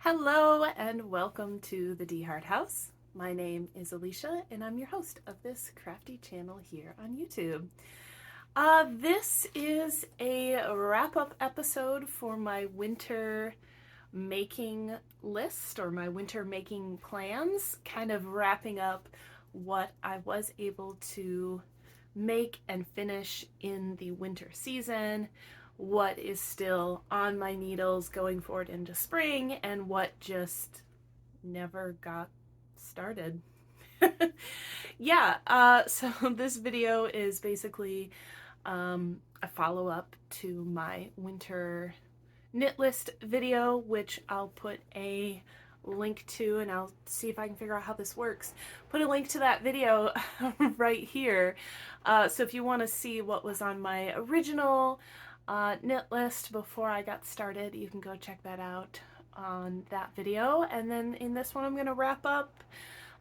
Hello and welcome to the DeHart house. My name is Alicia and I'm your host of this crafty channel here on YouTube. This is a wrap-up episode for my winter making list or my winter making plans, kind of wrapping up what I was able to make and finish in the winter season, what is still on my needles going forward into spring, and what just never got started. So this video is basically a follow-up to my winter knit list video, which I'll put a link to, and I'll see if I can figure out how this works. Put a link to that video right here. So if you want to see what was on my original knit list before I got started, you can go check that out on that video. And then in this one, I'm going to wrap up,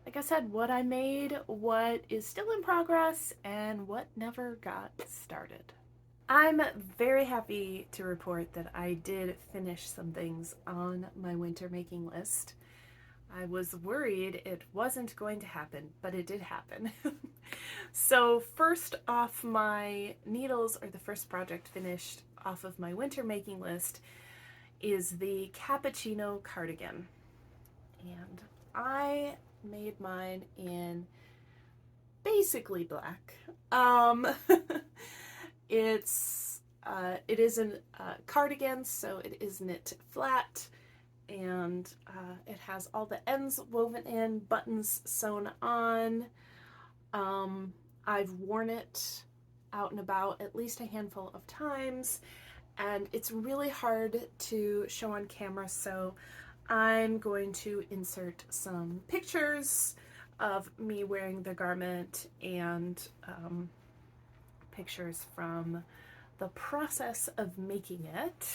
like I said, what I made, what is still in progress, and what never got started. I'm very happy to report that I did finish some things on my winter making list. I was worried it wasn't going to happen, but it did happen. So first off my needles, or the first project finished off of my winter making list, is the cappuccino cardigan. And I made mine in basically black. It is a cardigan, so it is knit flat, and it has all the ends woven in, buttons sewn on. I've worn it out and about at least a handful of times, and it's really hard to show on camera, so I'm going to insert some pictures of me wearing the garment and pictures from the process of making it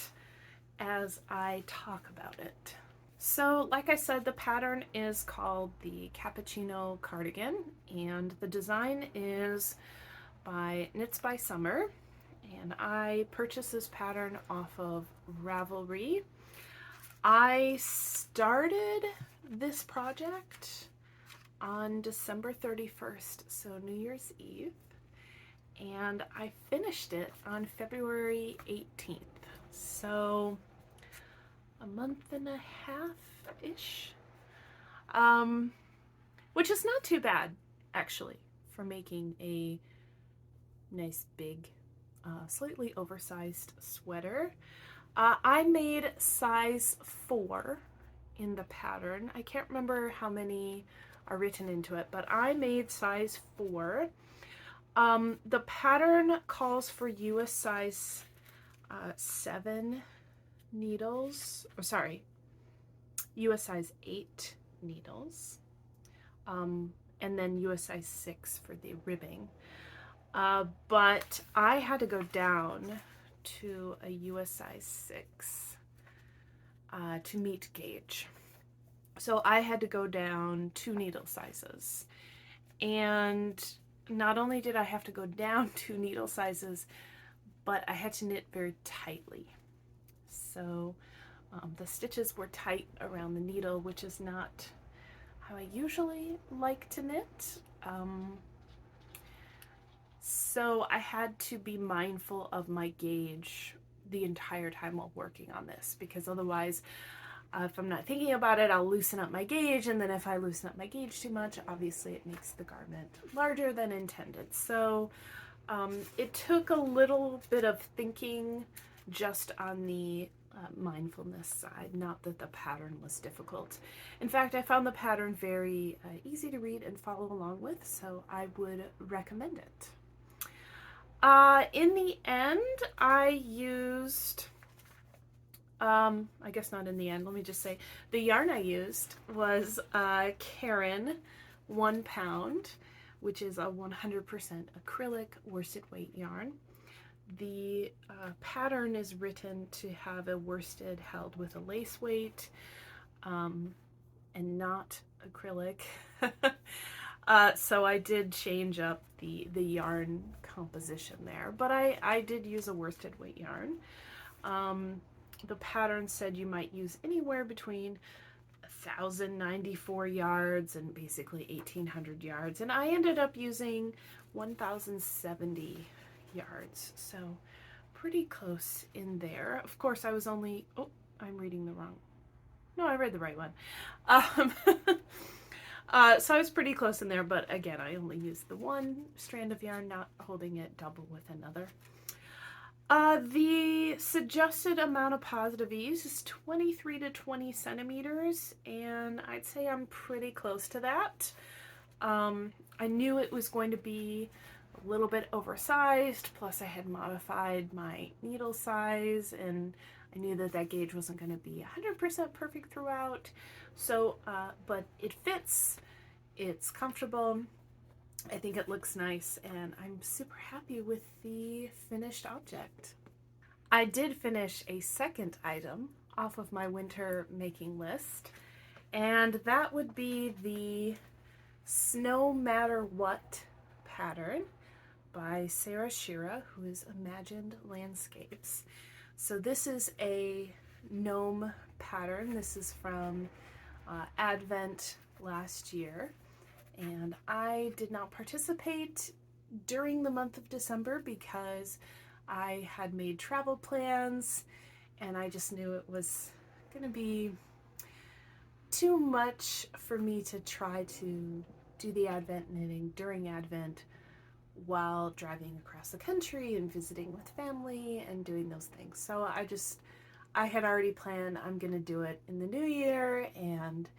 as I talk about it. So like I said, the pattern is called the Cappuccino Cardigan, and the design is by Knits by Summer, and I purchased this pattern off of Ravelry. I started this project on December 31st, so New Year's Eve, and I finished it on February 18th. So a month and a half-ish, which is not too bad, actually, for making a nice big, slightly oversized sweater. I made size 4 in the pattern. I can't remember how many are written into it, but I made size 4. The pattern calls for US size 7 needles, or sorry, US size 8 needles, and then US size 6 for the ribbing. But I had to go down to a US size 6 to meet gauge. So I had to go down 2 needle sizes. And not only did I have to go down 2 needle sizes, but I had to knit very tightly. So the stitches were tight around the needle, which is not how I usually like to knit. So I had to be mindful of my gauge the entire time while working on this, because otherwise, if I'm not thinking about it, I'll loosen up my gauge, and then if I loosen up my gauge too much, obviously it makes the garment larger than intended. So it took a little bit of thinking just on the mindfulness side, not that the pattern was difficult. In fact, I found the pattern very easy to read and follow along with, so I would recommend it. In the end, I used, I guess not in the end, let me just say, the yarn I used was Karen 1 pound, which is a 100% acrylic worsted weight yarn. The pattern is written to have a worsted held with a lace weight, and not acrylic. So I did change up the yarn composition there, but I did use a worsted weight yarn. the pattern said you might use anywhere between 1,094 yards and basically 1,800 yards, and I ended up using 1,070 yards, so pretty close in there. Of course, I was only, oh, I'm reading the wrong, no, I read the right one. So I was pretty close in there, but again, I only used the one strand of yarn, not holding it double with another. The suggested amount of positive ease is 23 to 20 centimeters, and I'd say I'm pretty close to that. I knew it was going to be a little bit oversized, plus I had modified my needle size, and I knew that that gauge wasn't going to be 100% perfect throughout. So, but it fits, it's comfortable, I think it looks nice, and I'm super happy with the finished object. I did finish a second item off of my winter making list, and that would be the Snow Matter What pattern by Sarah Shira, who is Imagined Landscapes. So this is a gnome pattern. This is from Advent last year, and I did not participate during the month of December because I had made travel plans and I just knew it was going to be too much for me to try to do the Advent knitting during Advent while driving across the country and visiting with family and doing those things. So I had already planned I'm going to do it in the new year and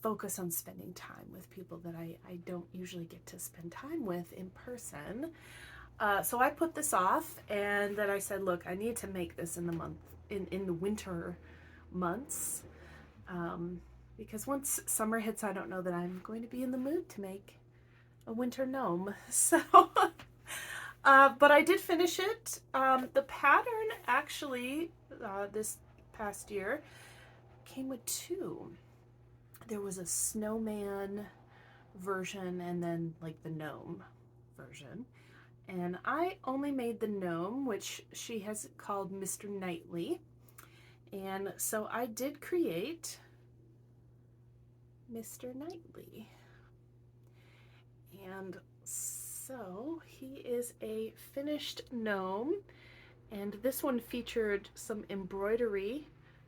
focus on spending time with people that I don't usually get to spend time with in person. So I put this off, and then I said, look, I need to make this in the winter months, because once summer hits, I don't know that I'm going to be in the mood to make a winter gnome. So, but I did finish it. The pattern actually, this past year, came with two. There was a snowman version and then like the gnome version. And I only made the gnome, which she has called Mr. Knightley. And so I did create Mr. Knightley. And so he is a finished gnome. And this one featured some embroidery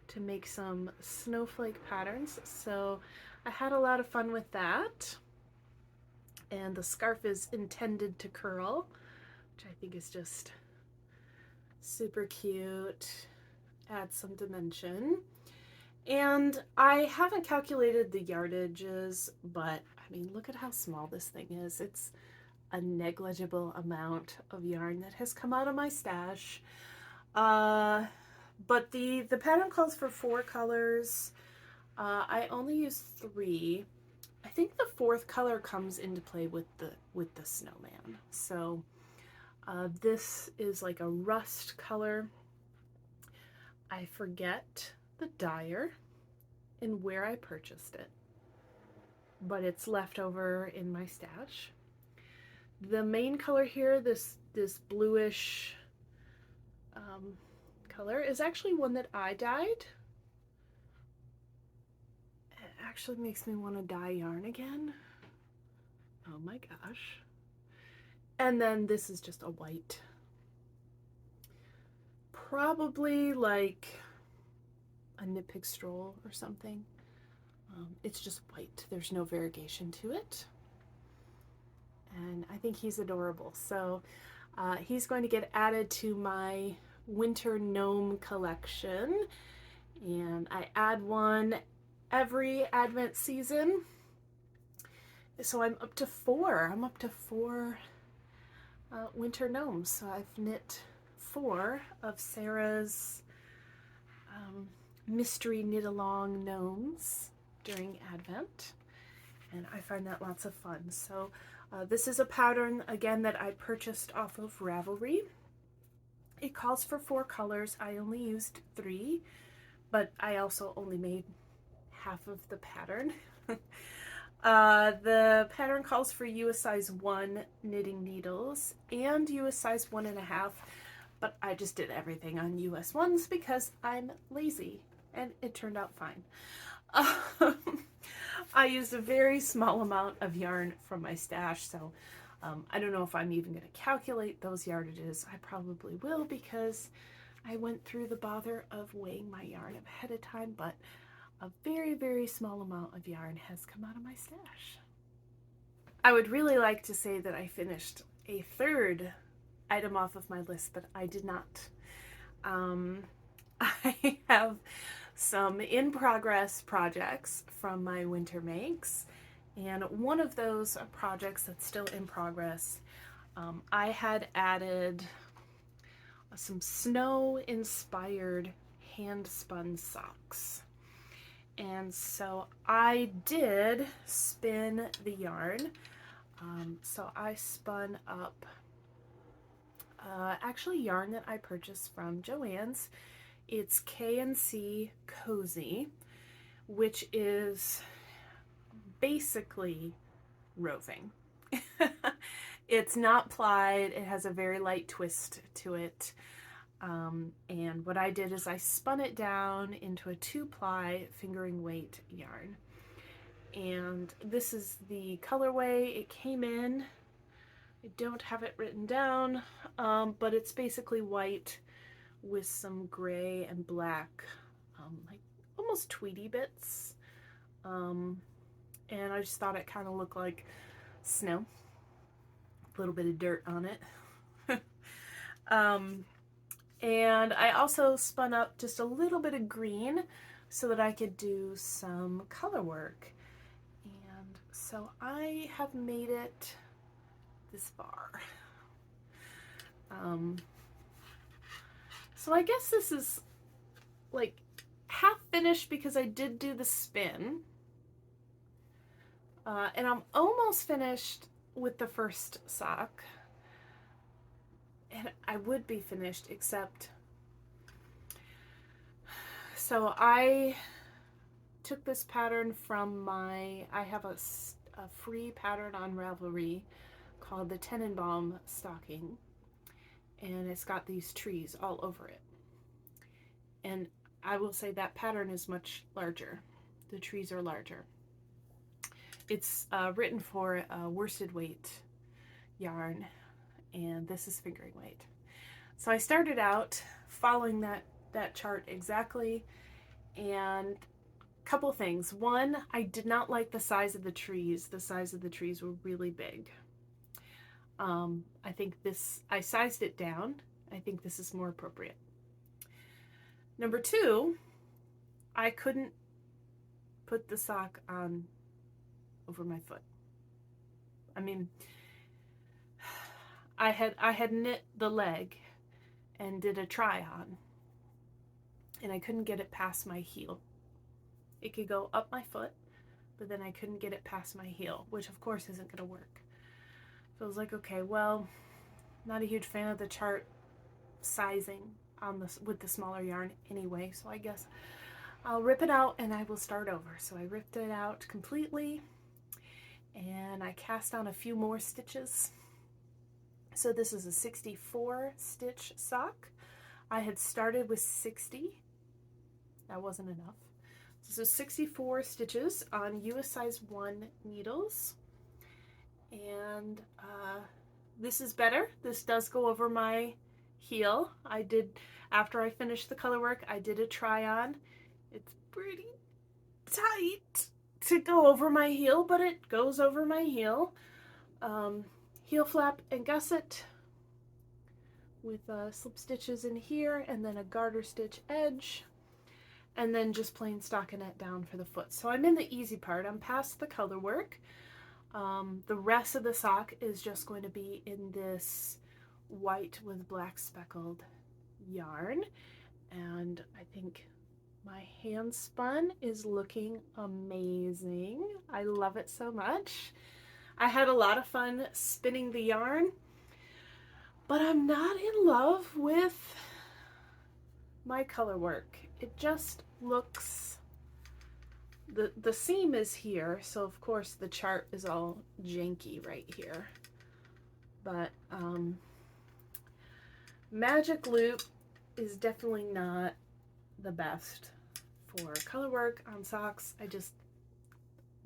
to make some snowflake patterns. So I had a lot of fun with that. And the scarf is intended to curl, which I think is just super cute, adds some dimension. And I haven't calculated the yardages, but I mean, look at how small this thing is. It's a negligible amount of yarn that has come out of my stash. But the pattern calls for 4 colors. I only used 3. I think the 4th color comes into play with the snowman. So this is like a rust color. I forget the dyer and where I purchased it, but it's left over in my stash. The main color here, this bluish color, is actually one that I dyed. It actually makes me want to dye yarn again. Oh my gosh. And then this is just a white. Probably like a Knit Pig Stroll or something. It's just white. There's no variegation to it. And I think he's adorable. So he's going to get added to my winter gnome collection. And I add one every Advent season. So I'm up to 4. I'm up to 4 winter gnomes. So I've knit 4 of Sarah's mystery knit along gnomes during Advent, and I find that lots of fun. So this is a pattern again that I purchased off of Ravelry. It calls for 4 colors. I only used 3, but I also only made half of the pattern. The pattern calls for US size 1 knitting needles and US size 1.5 but I just did everything on US ones because I'm lazy, and it turned out fine. I used a very small amount of yarn from my stash, so I don't know if I'm even going to calculate those yardages. I probably will because I went through the bother of weighing my yarn ahead of time, but a very, very small amount of yarn has come out of my stash. I would really like to say that I finished a third item off of my list, but I did not. I have some in-progress projects from my winter makes, and one of those projects that's still in progress, I had added some snow-inspired hand-spun socks. And so I did spin the yarn. So I spun up actually yarn that I purchased from Joann's. It's K&C Cozy, which is basically roving. It's not plied. It has a very light twist to it. And what I did is I spun it down into a 2-ply fingering weight yarn. And this is the colorway it came in. I don't have it written down, but it's basically white with some gray and black, like almost tweedy bits. And I just thought it kind of looked like snow, a little bit of dirt on it. And I also spun up just a little bit of green so that I could do some color work. And so I have made it this far. So I guess this is like half finished because I did do the spin. And I'm almost finished with the first sock. And I would be finished, except, so I took this pattern from I have a free pattern on Ravelry called the Tenenbaum stocking, and it's got these trees all over it. And I will say that pattern is much larger. The trees are larger. It's written for worsted weight yarn, and this is fingering weight. So I started out following that chart exactly, and a couple things. One, I did not like the size of the trees. The size of the trees were really big. I think I sized it down. I think this is more appropriate. Number two, I couldn't put the sock on over my foot. I mean, I had knit the leg and did a try on, and I couldn't get it past my heel. It could go up my foot, but then I couldn't get it past my heel, which of course isn't going to work. So I was like, okay, well, not a huge fan of the chart sizing on this with the smaller yarn anyway, so I guess I'll rip it out and I will start over. So I ripped it out completely, and I cast on a few more stitches. So this is a 64 stitch sock. I had started with 60. That wasn't enough. So 64 stitches on US size 1 needles. And this is better. This does go over my heel. After I finished the color work, I did a try on. It's pretty tight to go over my heel, but it goes over my heel. Heel flap and gusset with slip stitches in here, and then a garter stitch edge, and then just plain stockinette down for the foot. So I'm in the easy part. I'm past the color work. The rest of the sock is just going to be in this white with black speckled yarn, and I think my hand spun is looking amazing. I love it so much. I had a lot of fun spinning the yarn, but I'm not in love with my color work. It just looks, the seam is here, so of course the chart is all janky right here, but Magic Loop is definitely not the best for color work on socks. I just,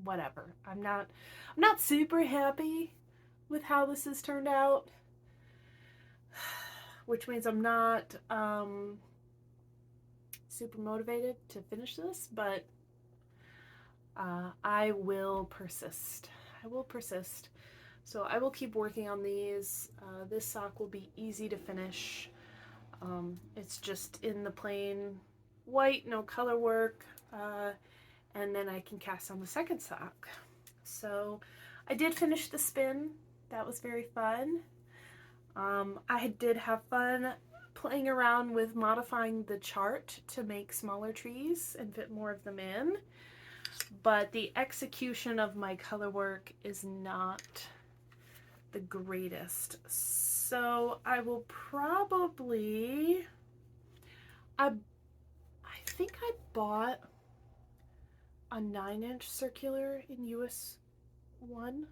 whatever. I'm not super happy with how this has turned out, which means I'm not super motivated to finish this, but I will persist. I will persist. So I will keep working on these. This sock will be easy to finish. It's just in the plain white, no color work, and then I can cast on the second sock. So I did finish the spin. That was very fun. I did have fun playing around with modifying the chart to make smaller trees and fit more of them in, but the execution of my color work is not the greatest. So I will probably, I think I bought a 9-inch circular in US 1,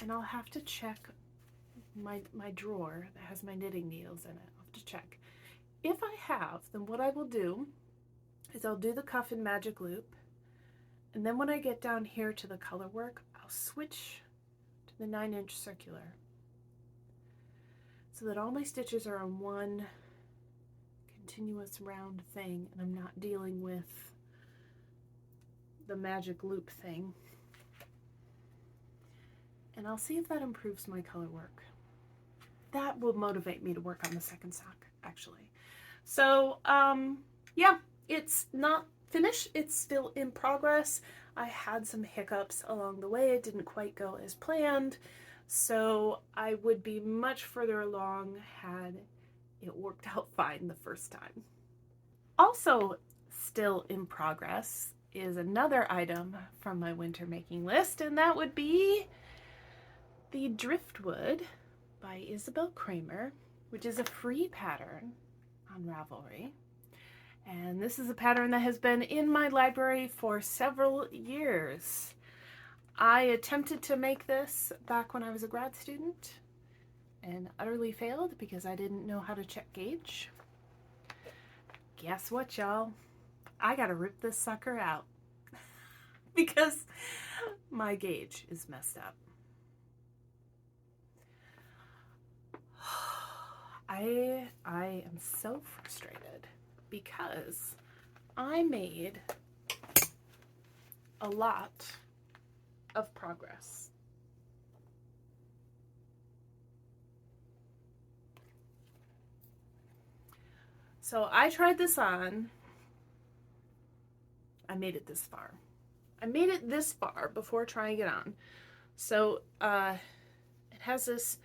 and I'll have to check my drawer that has my knitting needles in it. I'll have to check. If I have, then what I will do is I'll do the cuff in Magic Loop, and then when I get down here to the color work, I'll switch to the 9-inch circular so that all my stitches are on one continuous round thing and I'm not dealing with the Magic Loop thing. And I'll see if that improves my color work. That will motivate me to work on the second sock, actually. So, yeah, it's not finished. It's still in progress. I had some hiccups along the way. It didn't quite go as planned. So I would be much further along had it worked out fine the first time. Also still in progress is another item from my winter making list, and that would be the Driftwood by Isabel Kramer, which is a free pattern on Ravelry. And this is a pattern that has been in my library for several years. I attempted to make this back when I was a grad student and utterly failed because I didn't know how to check gauge. Guess what, y'all? I gotta rip this sucker out because my gauge is messed up. I am so frustrated because I made a lot of progress. So I tried this on. I made it this far. I made it this far before trying it on. So it has this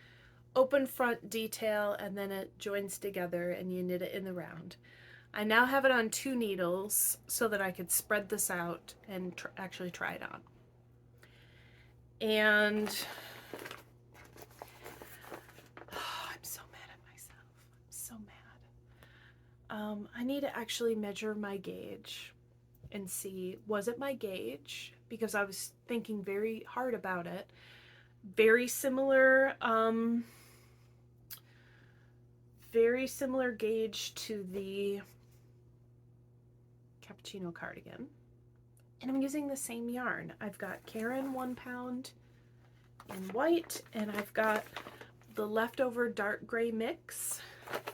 open front detail and then it joins together and you knit it in the round. I now have it on 2 needles so that I could spread this out and actually try it on. And I'm so mad at myself. I'm so mad. I need to actually measure my gauge and see, was it my gauge? Because I was thinking very hard about it. Very similar gauge to the cappuccino cardigan, and I'm using the same yarn. I've got Karen 1 pound in white, and I've got the leftover dark gray mix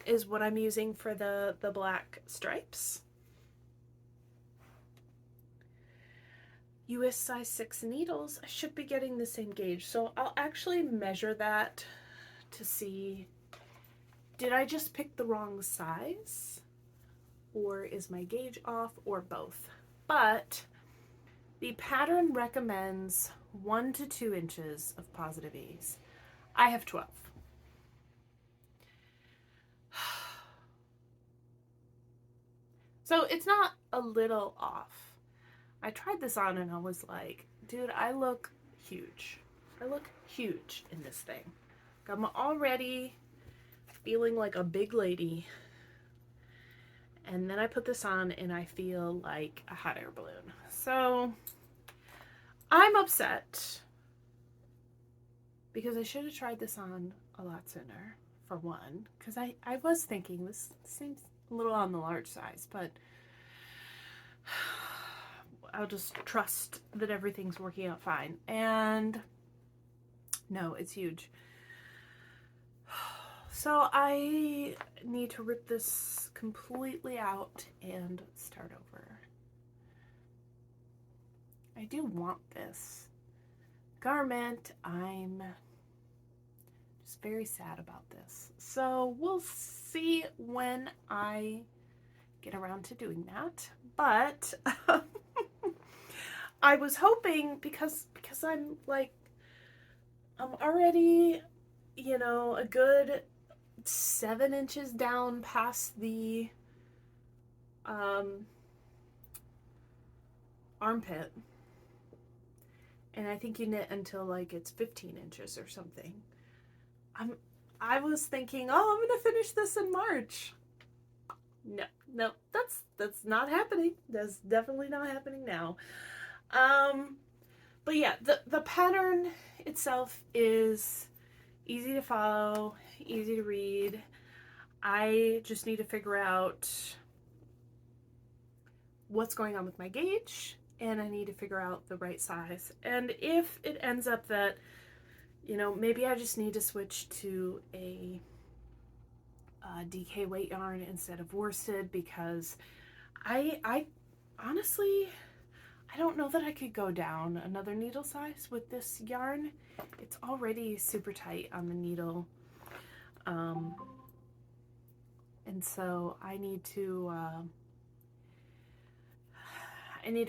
is what I'm using for the black stripes. US size 6 needles. I should be getting the same gauge, so I'll actually measure that to see, did I just pick the wrong size, or is my gauge off, or both? But the pattern recommends 1 to 2 inches of positive ease. I have 12. So it's not a little off. I tried this on and I was like, dude, I look huge. I look huge in this thing. I'm already feeling like a big lady. And then I put this on and I feel like a hot air balloon. So I'm upset because I should have tried this on a lot sooner for one, because I was thinking this seems a little on the large size, but I'll just trust that everything's working out fine. And no, it's huge. So I need to rip this completely out and start over. I do want this garment. I'm just very sad about this. So we'll see when I get around to doing that. But I was hoping, because I'm already, you know, a good 7 inches down past the armpit, and I think you knit until like it's 15 inches or something. I was thinking, oh, I'm gonna finish this in March. No, that's not happening. That's definitely not happening now. But yeah, the pattern itself is easy to follow, easy to read. I just need to figure out what's going on with my gauge, and I need to figure out the right size. And if it ends up that, you know, maybe I just need to switch to a DK weight yarn instead of worsted, because I honestly, I don't know that I could go down another needle size with this yarn. It's already super tight on the needle. And so I need to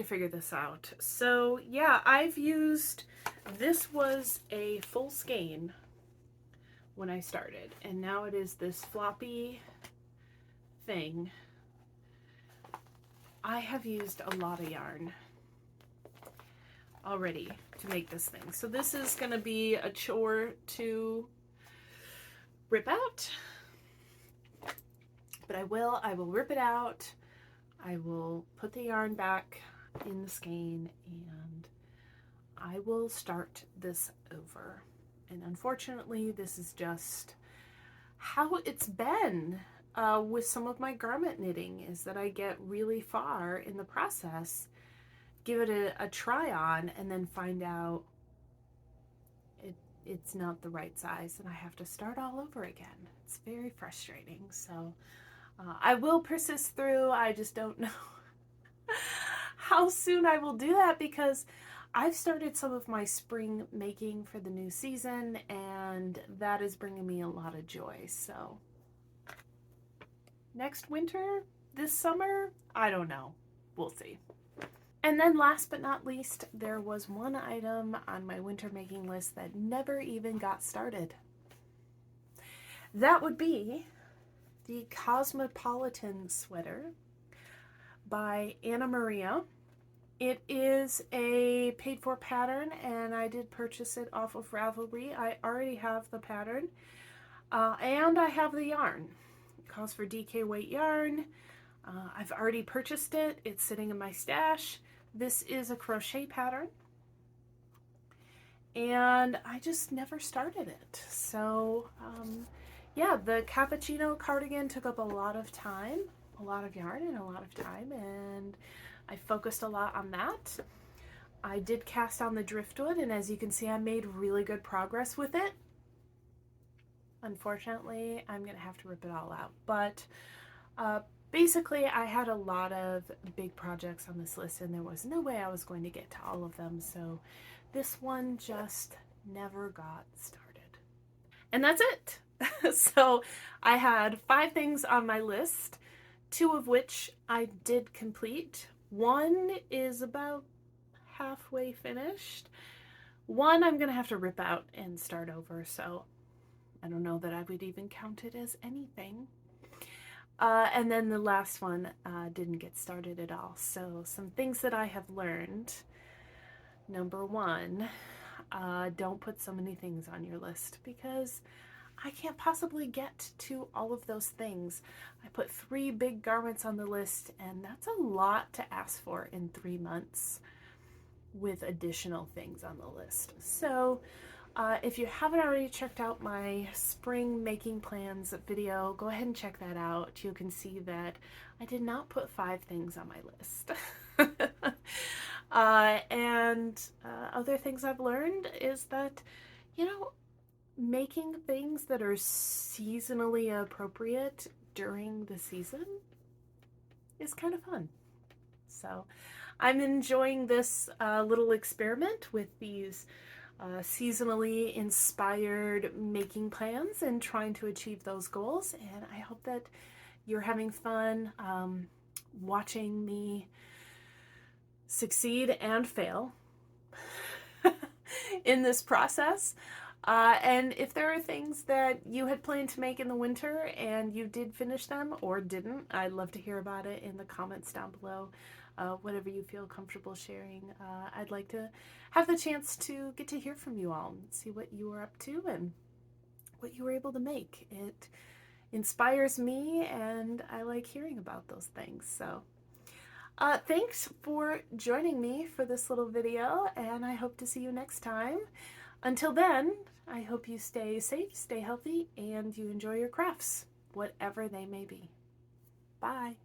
figure this out. So yeah, this was a full skein when I started, and now it is this floppy thing. I have used a lot of yarn already to make this thing. So this is gonna be a chore to rip out, but I will rip it out. I will put the yarn back in the skein, and I will start this over. And unfortunately, this is just how it's been with some of my garment knitting, is that I get really far in the process, give it a try on, and then find out it's not the right size, and I have to start all over again. It's very frustrating. So I will persist through. I just don't know how soon I will do that, because I've started some of my spring making for the new season, and that is bringing me a lot of joy. So next winter, this summer, I don't know. We'll see. And then last but not least, there was one item on my winter making list that never even got started. That would be the Cosmopolitan sweater by Anna Maria. It is a paid for pattern, and I did purchase it off of Ravelry. I already have the pattern, and I have the yarn. It calls for DK weight yarn. I've already purchased it. It's sitting in my stash. This is a crochet pattern, and I just never started it. So yeah, the cappuccino cardigan took up a lot of time, a lot of yarn and a lot of time, and I focused a lot on that. I did cast on the driftwood, and as you can see, I made really good progress with it. Unfortunately, I'm gonna have to rip it all out, but basically I had a lot of big projects on this list, and there was no way I was going to get to all of them, so this one just never got started. And that's it. So I had 5 things on my list, 2 of which I did complete. One is about halfway finished. One I'm gonna have to rip out and start over, so I don't know that I would even count it as anything. And then the last one didn't get started at all. So some things that I have learned. Number 1, don't put so many things on your list, because I can't possibly get to all of those things. I put 3 big garments on the list, and that's a lot to ask for in 3 months with additional things on the list. So If you haven't already checked out my spring making plans video, go ahead and check that out. You can see that I did not put 5 things on my list. And other things I've learned is that, you know, making things that are seasonally appropriate during the season is kind of fun. So I'm enjoying this little experiment with these seasonally inspired making plans and trying to achieve those goals. And I hope that you're having fun watching me succeed and fail in this process. And if there are things that you had planned to make in the winter and you did finish them or didn't, I'd love to hear about it in the comments down below. Whatever you feel comfortable sharing. I'd like to have the chance to get to hear from you all and see what you were up to and what you were able to make. It inspires me and I like hearing about those things. So thanks for joining me for this little video, and I hope to see you next time. Until then, I hope you stay safe, stay healthy, and you enjoy your crafts, whatever they may be. Bye.